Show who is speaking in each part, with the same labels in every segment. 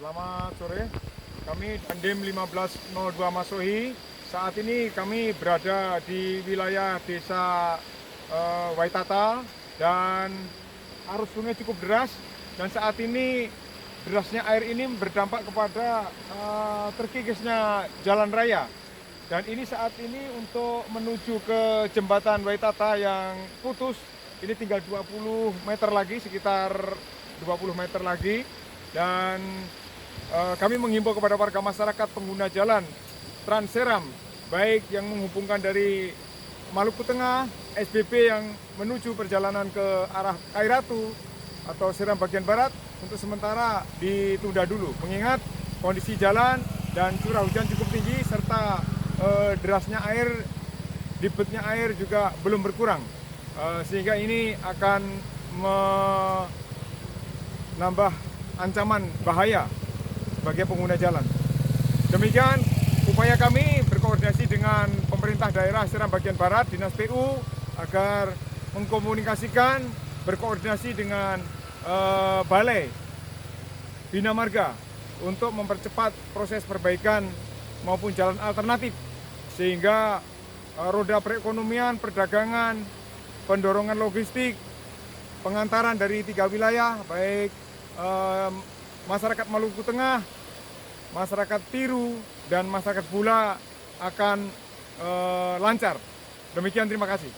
Speaker 1: Selamat sore, kami Dandim 1502 Masohi. Saat ini kami berada di wilayah desa Waitata dan arus sungai cukup deras. Dan saat ini derasnya air ini berdampak kepada terkikisnya jalan raya. Dan ini saat ini untuk menuju ke jembatan Waitata yang putus, ini tinggal 20 meter lagi, sekitar 20 meter lagi. Dan kami menghimbau kepada warga masyarakat pengguna jalan Trans Seram, baik yang menghubungkan dari Maluku Tengah, SBB yang menuju perjalanan ke arah Kairatu atau Seram bagian barat, untuk sementara ditunda dulu, mengingat kondisi jalan dan curah hujan cukup tinggi serta derasnya air, debitnya air juga belum berkurang, sehingga ini akan menambah ancaman bahaya bagi pengguna jalan. Demikian upaya kami berkoordinasi dengan pemerintah daerah Seram bagian barat, Dinas PU, agar mengkomunikasikan, berkoordinasi dengan Balai Bina Marga untuk mempercepat proses perbaikan maupun jalan alternatif, sehingga roda perekonomian, perdagangan, pendorongan logistik, pengantaran dari 3 wilayah, baik masyarakat Maluku Tengah, masyarakat Tiru, dan masyarakat Bula akan lancar. Demikian, terima kasih.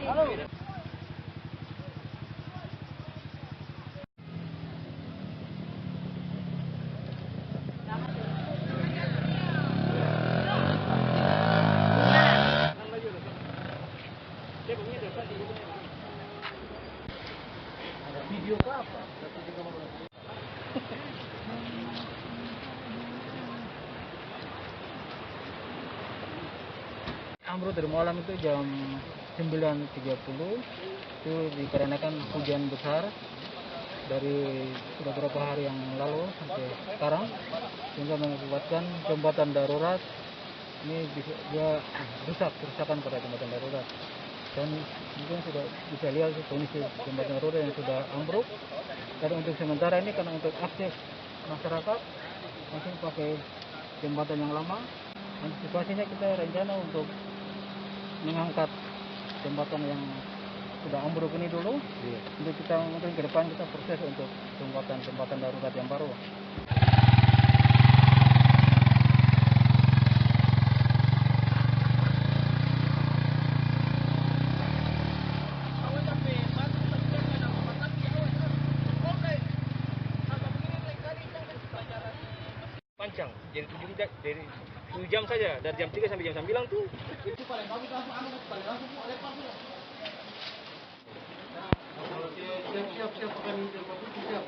Speaker 2: Halo. Video ke apa? Ambruk dari malam itu jam 9.30 itu dikarenakan hujan besar dari beberapa hari yang lalu sampai sekarang, sehingga mengakibatkan jembatan darurat ini juga kerusakan pada jembatan darurat. Dan mungkin sudah bisa lihat kondisi jembatan darurat yang sudah ambruk. Dan untuk sementara ini, karena untuk akses masyarakat masih pakai jembatan yang lama, antisipasinya kita rencana untuk mengangkat jembatan yang sudah ambruk ini dulu. Untuk kita mungkin ke depan kita proses untuk jembatan darurat yang baru.
Speaker 3: Panjang dari 7 jam saja, dari jam 3 sampai jam 9 tuh itu paling bagus langsung paling langsung lempar tuh. Siap pakai minta siap.